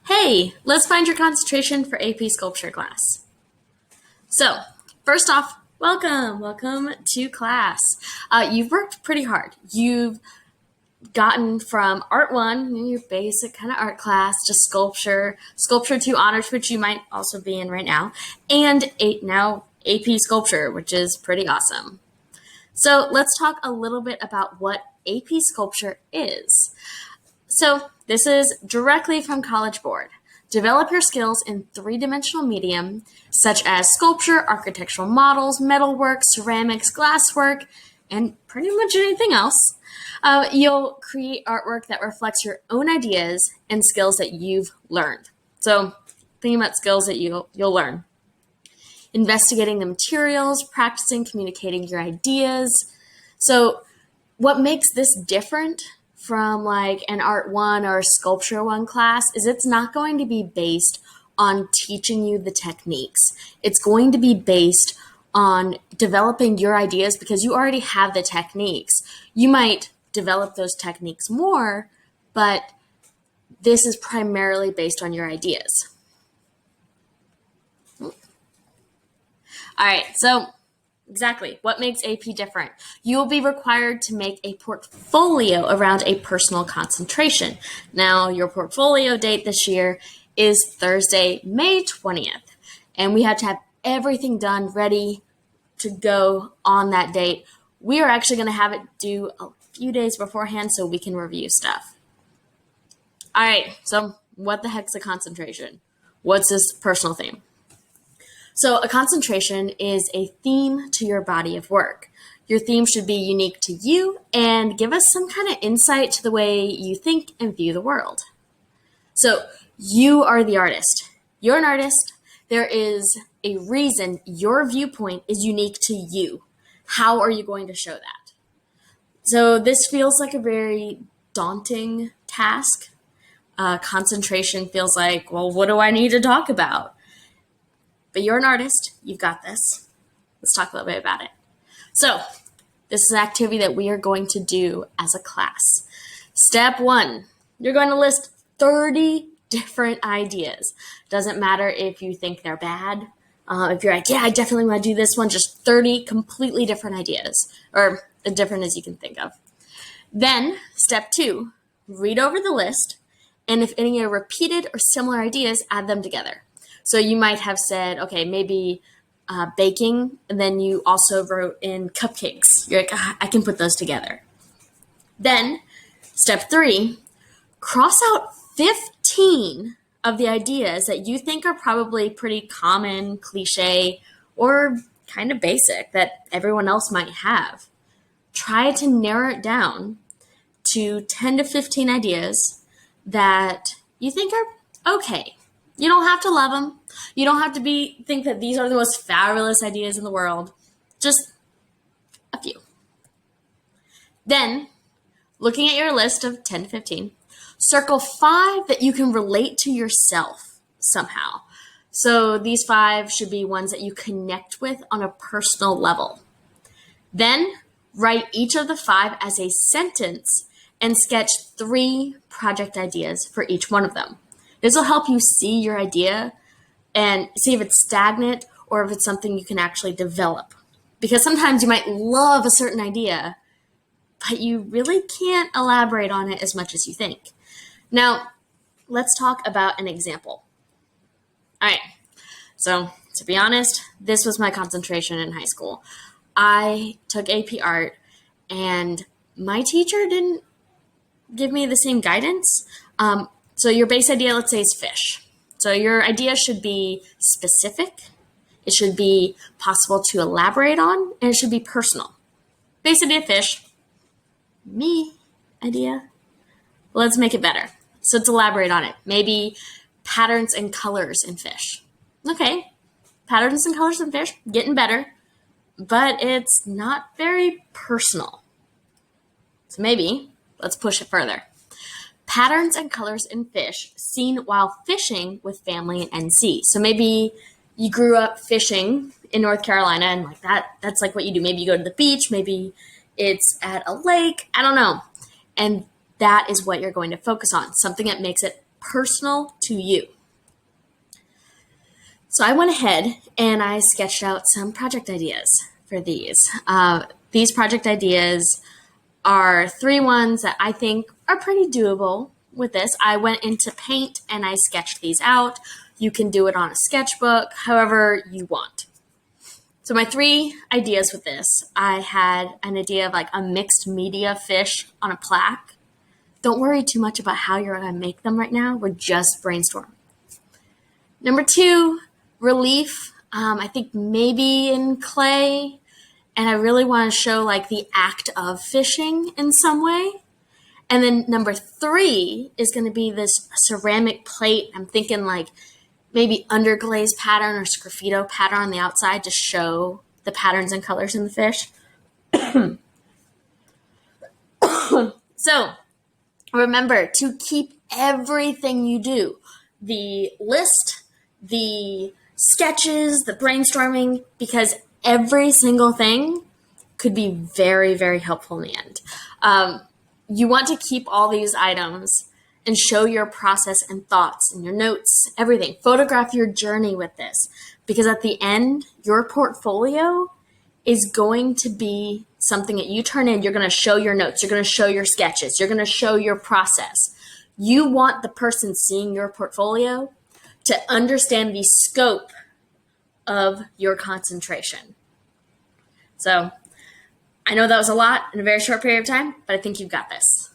Hey, let's find your concentration for AP Sculpture class. So, first off, welcome to class. You've worked pretty hard. You've gotten from Art 1, your basic kind of art class, to Sculpture 2 Honors, which you might also be in right now, and now AP Sculpture, which is pretty awesome. So let's talk a little bit about what AP Sculpture is. So this is directly from College Board. Develop your skills in three-dimensional medium, such as sculpture, architectural models, metalwork, ceramics, glasswork, and pretty much anything else. You'll create artwork that reflects your own ideas and skills that you've learned. So think about skills that you'll learn. Investigating the materials, practicing communicating your ideas. So what makes this different from like an Art 1 or Sculpture 1 class is it's not going to be based on teaching you the techniques. It's going to be based on developing your ideas because you already have the techniques. You might develop those techniques more, but this is primarily based on your ideas. All right, so exactly. What makes AP different? You will be required to make a portfolio around a personal concentration. Now, your portfolio date this year is Thursday, May 20th, and we had to have everything done ready to go on that date. We are actually going to have it due a few days beforehand so we can review stuff. All right, so what the heck's a concentration? What's this personal theme? So a concentration is a theme to your body of work. Your theme should be unique to you and give us some kind of insight to the way you think and view the world. So you are the artist. You're an artist. There is a reason your viewpoint is unique to you. How are you going to show that? So this feels like a very daunting task. Concentration feels like, well, what do I need to talk about? But you're an artist. You've got this. Let's talk a little bit about it. So this is an activity that we are going to do as a class. Step 1, you're going to list 30 different ideas. Doesn't matter if you think they're bad. If you're like, yeah, I definitely want to do this one, just 30 completely different ideas, or as different as you can think of. Then step 2, read over the list, and if any are repeated or similar ideas, add them together. So you might have said, okay, maybe baking, and then you also wrote in cupcakes. You're like, I can put those together. Then, step 3, cross out 15 of the ideas that you think are probably pretty common, cliche, or kind of basic that everyone else might have. Try to narrow it down to 10 to 15 ideas that you think are okay. You don't have to love them. You don't have to think that these are the most fabulous ideas in the world. Just a few. Then, looking at your list of 10 to 15, circle 5 that you can relate to yourself somehow. So these 5 should be ones that you connect with on a personal level. Then, write each of the 5 as a sentence and sketch 3 project ideas for each one of them. This will help you see your idea and see if it's stagnant or if it's something you can actually develop. Because sometimes you might love a certain idea, but you really can't elaborate on it as much as you think. Now, let's talk about an example. All right, so to be honest, this was my concentration in high school. I took AP Art, and my teacher didn't give me the same guidance. So your base idea, let's say, is fish. So your idea should be specific, it should be possible to elaborate on, and it should be personal. Base idea, fish. Me idea. Let's make it better. So let's elaborate on it. Maybe patterns and colors in fish. Okay, patterns and colors in fish, getting better, but it's not very personal. So maybe let's push it further. Patterns and colors in fish seen while fishing with family in NC. So maybe you grew up fishing in North Carolina and like that's like what you do. Maybe you go to the beach, maybe it's at a lake, I don't know. And that is what you're going to focus on, something that makes it personal to you. So I went ahead and I sketched out some project ideas for these. These project ideas are 3 ones that I think are pretty doable with this. I went into Paint and I sketched these out. You can do it on a sketchbook, however you want. So my 3 ideas with this, I had an idea of like a mixed media fish on a plaque. Don't worry too much about how you're going to make them right now. We're just brainstorming. Number 2, relief. I think maybe in clay. And I really want to show like the act of fishing in some way. And then number 3 is going to be this ceramic plate. I'm thinking like maybe underglaze pattern or sgraffito pattern on the outside to show the patterns and colors in the fish. So remember to keep everything you do, the list, the sketches, the brainstorming, because every single thing could be very, very helpful in the end. You want to keep all these items and show your process and thoughts and your notes, everything. Photograph your journey with this, because at the end, your portfolio is going to be something that you turn in. You're going to show your notes. You're going to show your sketches. You're going to show your process. You want the person seeing your portfolio to understand the scope of your concentration. So I know that was a lot in a very short period of time, but I think you've got this.